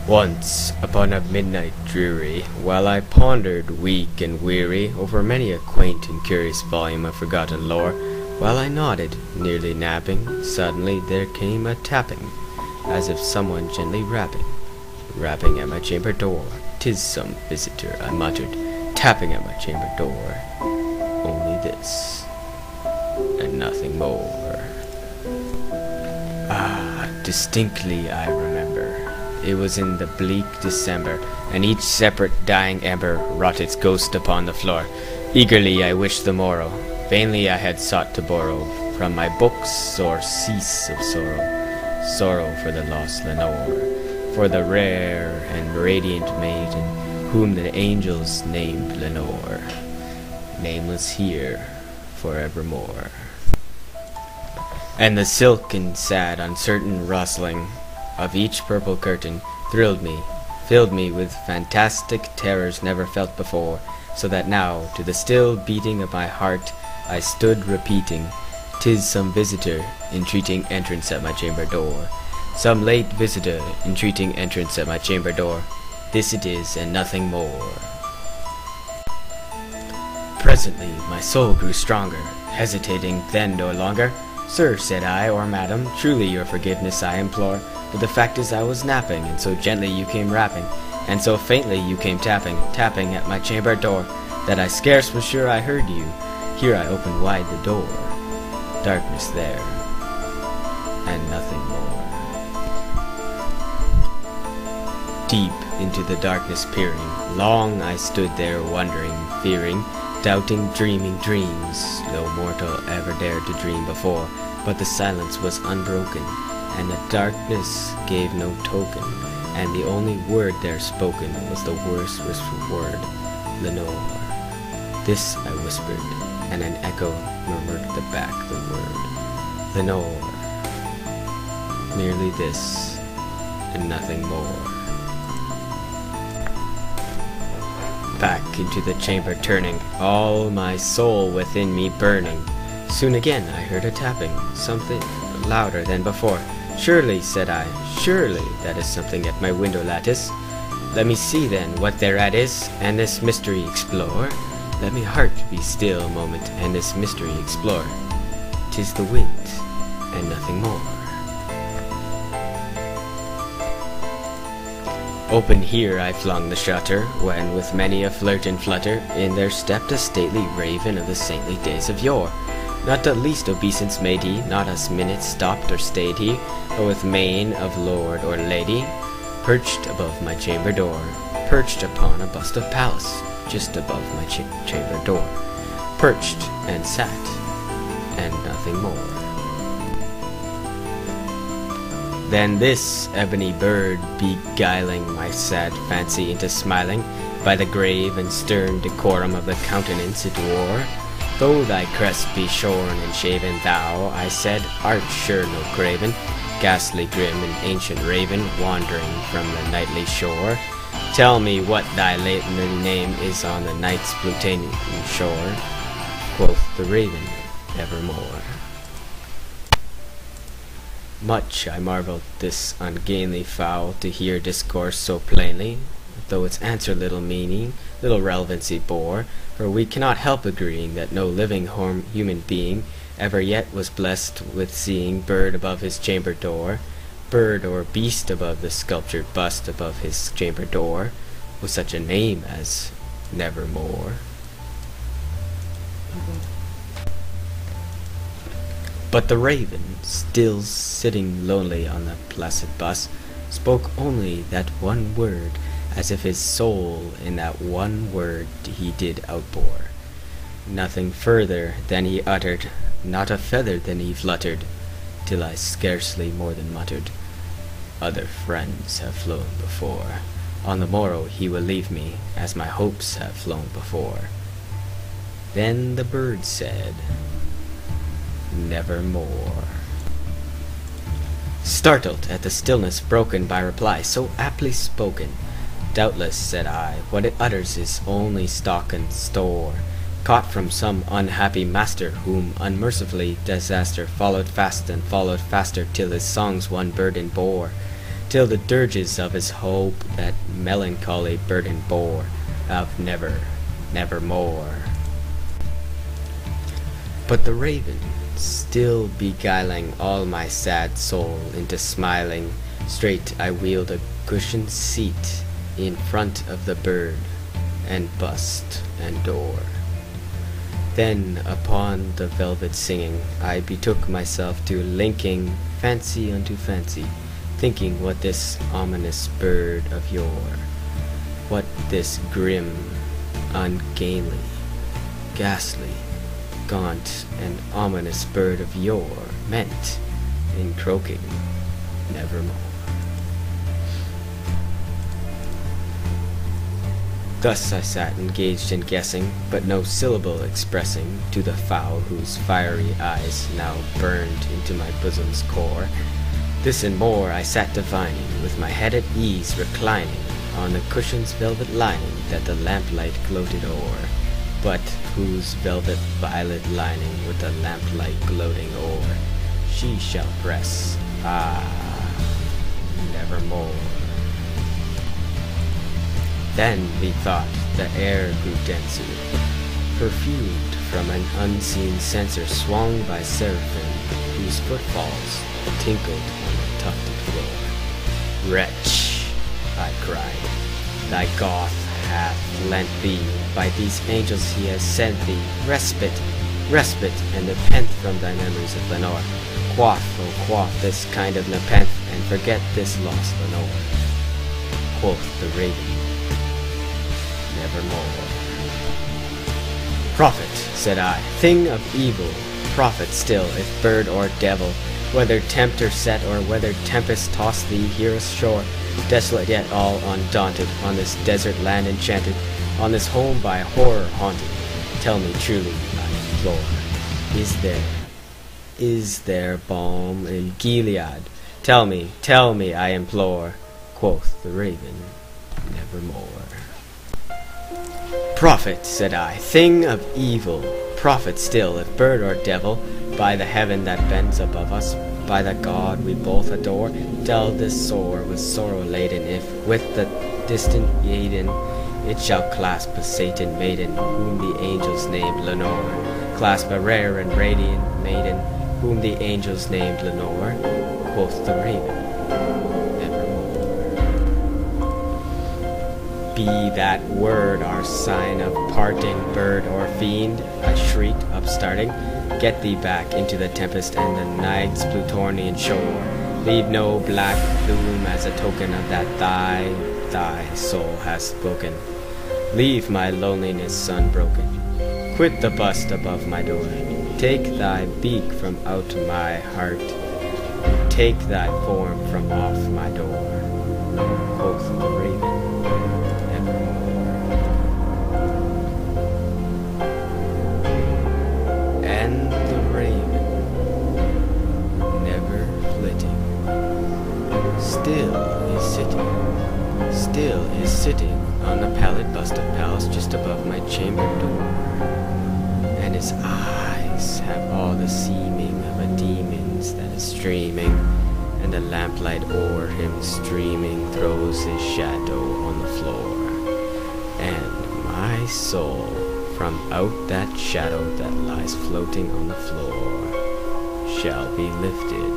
Once, upon a midnight dreary, while I pondered weak and weary over many a quaint and curious volume of forgotten lore, while I nodded, nearly napping, suddenly there came a tapping, as if someone gently rapping at my chamber door. "'Tis some visitor," I muttered, tapping at my chamber door. Only this, and nothing more. Ah, distinctly I remember. It was in the bleak December, and each separate dying ember wrought its ghost upon the floor. Eagerly I wished the morrow. Vainly I had sought to borrow from my books surcease of sorrow. Sorrow for the lost Lenore, for the rare and radiant maiden, whom the angels named Lenore, nameless here forevermore. And the silken, sad, uncertain rustling of each purple curtain thrilled me, filled me with fantastic terrors never felt before, so that now, to the still beating of my heart, I stood repeating, "'Tis some visitor entreating entrance at my chamber door. Some late visitor entreating entrance at my chamber door. This it is, and nothing more." Presently my soul grew stronger, hesitating then no longer. "Sir," said I, "or madam, truly your forgiveness I implore, but the fact is I was napping, and so gently you came rapping, and so faintly you came tapping at my chamber door, that I scarce was sure I heard you. Here I opened wide the door. Darkness there, and nothing more." Deep into the darkness peering, long I stood there wondering, fearing, doubting, dreaming dreams no mortal ever dared to dream before, but the silence was unbroken, and the darkness gave no token, and the only word there spoken was the worst whispered word, "Lenore." This I whispered, and an echo murmured back the word, "Lenore." Merely this, and nothing more. Back into the chamber turning, all my soul within me burning. Soon again I heard a tapping, something louder than before. "Surely," said I, "surely that is something at my window lattice. Let me see then what thereat is, and this mystery explore. Let me heart be still a moment, and this mystery explore. 'Tis the wind, and nothing more." Open here I flung the shutter, when with many a flirt and flutter, in there stepped a stately raven of the saintly days of yore. Not the least obeisance made he, not a minute stopped or stayed he, but with mien of lord or lady, perched above my chamber door, perched upon a bust of Pallas, just above my chamber door, perched and sat, and nothing more. Then this ebony bird, beguiling my sad fancy into smiling, by the grave and stern decorum of the countenance it wore, "Though thy crest be shorn and shaven, thou," I said, "art sure no craven, ghastly grim and ancient raven, wandering from the nightly shore. Tell me what thy name is on the night's Plutonian shore." Quoth the raven, "Evermore." Much I marveled this ungainly fowl to hear discourse so plainly, though its answer little meaning, little relevancy bore, for we cannot help agreeing that no living human being ever yet was blessed with seeing bird above his chamber door, bird or beast above the sculptured bust above his chamber door, with such a name as Nevermore. But the raven, still sitting lonely on the placid bust, spoke only that one word, as if his soul in that one word he did outpour. Nothing further than he uttered, not a feather than he fluttered, till I scarcely more than muttered, "Other friends have flown before. On the morrow he will leave me, as my hopes have flown before." Then the bird said, "Nevermore." Startled at the stillness broken by reply so aptly spoken, "Doubtless," said I, "what it utters is only stock and store, caught from some unhappy master, whom unmercifully disaster followed fast and followed faster, till his songs one burden bore. till the dirges of his hope that melancholy burden bore of never, nevermore. But the raven, still beguiling all my sad soul into smiling, straight I wheeled a cushioned seat in front of the bird, and bust and door. Then upon the velvet singing I betook myself to linking fancy unto fancy, thinking what this ominous bird of yore, what this grim, ungainly, ghastly, gaunt and ominous bird of yore meant in croaking nevermore. Thus I sat engaged in guessing, but no syllable expressing to the fowl whose fiery eyes now burned into my bosom's core. This and more I sat divining, with my head at ease reclining on the cushion's velvet lining that the lamplight gloated o'er, but whose velvet violet lining with the lamplight gloating o'er she shall press, nevermore. Then methought the air grew denser, perfumed from an unseen censer swung by seraphim, whose footfalls tinkled on the tufted floor. Wretch, I cried, thy Goth hath lent thee, by these angels he has sent thee, respite, respite, and nepenthe from thy memories of Lenore. Quaff, oh quaff this kind of nepenthe, and forget this lost Lenore. Quoth the raven, nevermore. Prophet, said I, thing of evil, prophet still, if bird or devil, whether tempter set or whether tempest toss thee here ashore, desolate yet all undaunted, on this desert land enchanted, on this home by horror haunted, tell me truly, I implore, is there balm in Gilead? Tell me, I implore. Quoth the raven, nevermore. Prophet, said I, thing of evil, prophet still, if bird or devil, by the heaven that bends above us, by the God we both adore, tell this sore with sorrow laden, if with the distant Yaden it shall clasp a Satan maiden, whom the angels named Lenore, clasp a rare and radiant maiden, whom the angels named Lenore. Quoth the raven, be that word our sign of parting, bird or fiend, I shrieked, upstarting. Get thee back into the tempest and the night's Plutonian shore. Leave no black plume as a token of that thy soul has spoken. Leave my loneliness unbroken. Quit the bust above my door. Take thy beak from out my heart. Take thy form from off my door. Quoth the raven, and the raven, never flitting, still is sitting on the pallid bust of Pallas just above my chamber door, and his eyes have all the seeming of a demon's that is streaming, and the lamplight o'er him streaming throws his shadow on the floor, and my soul from out that shadow that lies floating on the floor shall be lifted